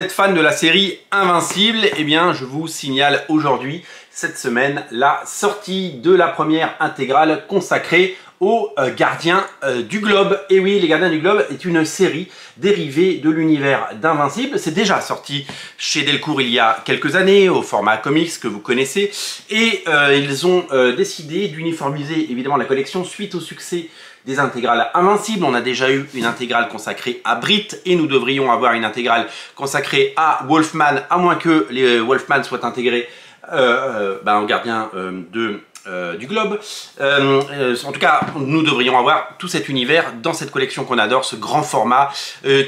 Vous êtes fan de la série Invincible, eh bien je vous signale aujourd'hui, cette semaine, la sortie de la première intégrale consacrée aux Gardiens du Globe. Et oui, les Gardiens du Globe est une série dérivée de l'univers d'Invincible. C'est déjà sorti chez Delcourt il y a quelques années, au format comics que vous connaissez. Et ils ont décidé d'uniformiser évidemment la collection suite au succès des intégrales Invincible. On a déjà eu une intégrale consacrée à Brit et nous devrions avoir une intégrale consacrée à Wolfman, à moins que les Wolfman soient intégrés en Gardien du Globe. En tout cas, nous devrions avoir tout cet univers dans cette collection qu'on adore, ce grand format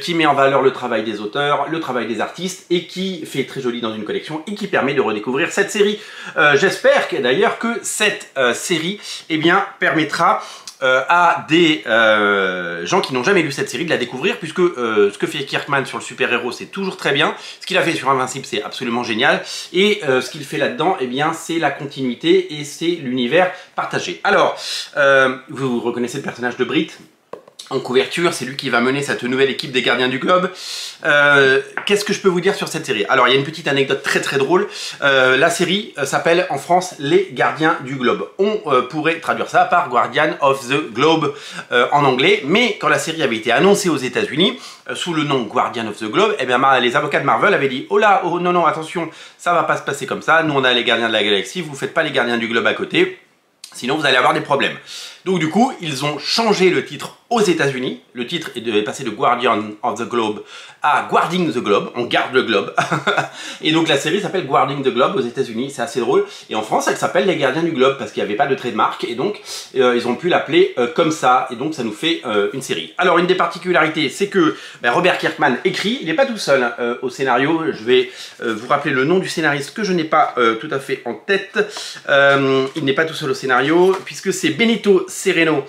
qui met en valeur le travail des auteurs, le travail des artistes et qui fait très joli dans une collection et qui permet de redécouvrir cette série. J'espère d'ailleurs que cette série permettra à des gens qui n'ont jamais lu cette série de la découvrir, puisque ce que fait Kirkman sur le super-héros c'est toujours très bien, ce qu'il a fait sur Invincible c'est absolument génial, et ce qu'il fait là-dedans, c'est la continuité et c'est l'univers partagé. Alors, vous reconnaissez le personnage de Brit en couverture, c'est lui qui va mener cette nouvelle équipe des Gardiens du Globe. Qu'est-ce que je peux vous dire sur cette série? Alors, il y a une petite anecdote très très drôle. La série s'appelle en France Les Gardiens du Globe. On pourrait traduire ça par Guardian of the Globe en anglais, mais quand la série avait été annoncée aux États-Unis sous le nom Guardian of the Globe, les avocats de Marvel avaient dit « Oh là, oh non, non, attention, ça va pas se passer comme ça, nous on a les Gardiens de la Galaxie, vous faites pas les Gardiens du Globe à côté, sinon vous allez avoir des problèmes. » Donc du coup, ils ont changé le titre aux États-Unis. Le titre est passé de Guardian of the Globe à Guarding the Globe. On garde le globe. Et donc la série s'appelle Guarding the Globe aux États-Unis. C'est assez drôle. Et en France, elle s'appelle Les Gardiens du Globe parce qu'il n'y avait pas de trait de marque. Et donc, ils ont pu l'appeler comme ça. Et donc, ça nous fait une série. Alors, une des particularités, c'est que Robert Kirkman écrit. Il n'est pas tout seul au scénario. Je vais vous rappeler le nom du scénariste que je n'ai pas tout à fait en tête. Il n'est pas tout seul au scénario puisque c'est Benito Sereno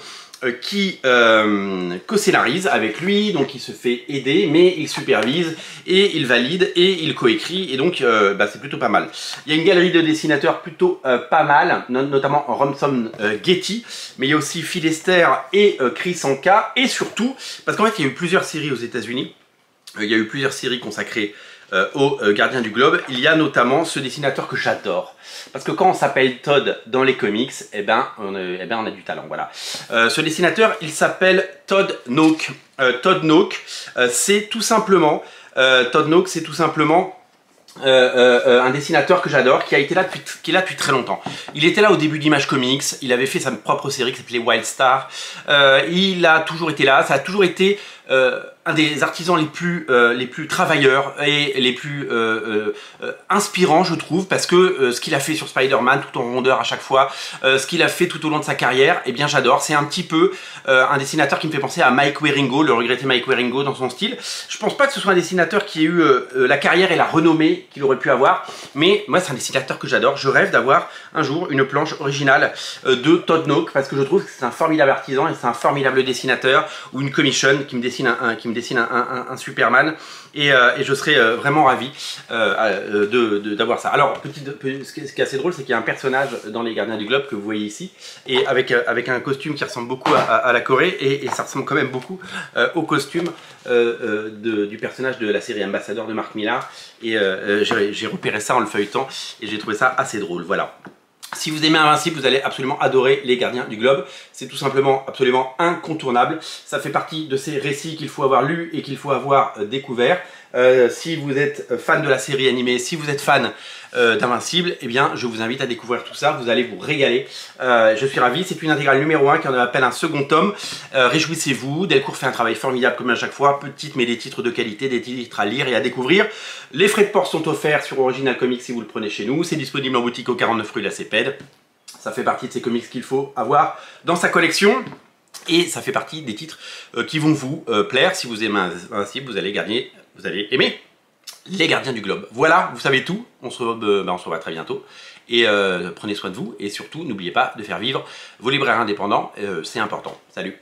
qui co-scénarise avec lui, donc il se fait aider, mais il supervise et il valide et il coécrit, et donc c'est plutôt pas mal. Il y a une galerie de dessinateurs plutôt pas mal, notamment Ransom Getty, mais il y a aussi Phil Lester et Chris Anka, et surtout, parce qu'en fait il y a eu plusieurs séries aux États-Unis, il y a eu plusieurs séries consacrées aux Gardiens du Globe. Il y a notamment ce dessinateur que j'adore. Parce que quand on s'appelle Todd dans les comics, on a du talent, voilà. Ce dessinateur, il s'appelle Todd Nauck. Todd Nauck, c'est tout simplement un dessinateur que j'adore, qui est là depuis très longtemps. Il était là au début d'Image Comics, il avait fait sa propre série qui s'appelait Wild Star. Il a toujours été là, ça a toujours été un des artisans les plus travailleurs et les plus inspirants, je trouve, parce que ce qu'il a fait sur Spider-Man tout en rondeur à chaque fois, ce qu'il a fait tout au long de sa carrière, j'adore. C'est un petit peu un dessinateur qui me fait penser à Mike Wieringo, le regretté Mike Wieringo dans son style. Je pense pas que ce soit un dessinateur qui ait eu la carrière et la renommée qu'il aurait pu avoir, mais moi c'est un dessinateur que j'adore. Je rêve d'avoir un jour une planche originale de Todd Nauck, parce que je trouve que c'est un formidable artisan et c'est un formidable dessinateur, ou une commission qui me dessine un Superman, et je serais vraiment ravi d'avoir ça. Alors, ce qui est assez drôle, c'est qu'il y a un personnage dans les Gardiens du Globe que vous voyez ici, et avec un costume qui ressemble beaucoup à la Corée, et ça ressemble quand même beaucoup au costume du personnage de la série Ambassadeur de Mark Millar, et j'ai repéré ça en le feuilletant, et j'ai trouvé ça assez drôle, voilà. Si vous aimez Invincible, vous allez absolument adorer les Gardiens du Globe. C'est tout simplement absolument incontournable. Ça fait partie de ces récits qu'il faut avoir lus et qu'il faut avoir découverts. Si vous êtes fan de la série animée, si vous êtes fan d'Invincible, je vous invite à découvrir tout ça. Vous allez vous régaler. Je suis ravi. C'est une intégrale numéro 1 qui en appelle un second tome. Réjouissez-vous. Delcourt fait un travail formidable comme à chaque fois. Petite, mais des titres de qualité, des titres à lire et à découvrir. Les frais de port sont offerts sur Original Comics si vous le prenez chez nous. C'est disponible en boutique au 49 rue de la Cépède. Ça fait partie de ces comics qu'il faut avoir dans sa collection. Et ça fait partie des titres qui vont vous plaire. Si vous aimez Invincible, vous allez aimer les Gardiens du Globe. Voilà, vous savez tout. On se revoit très bientôt. Et prenez soin de vous. Et surtout, n'oubliez pas de faire vivre vos libraires indépendants. C'est important. Salut!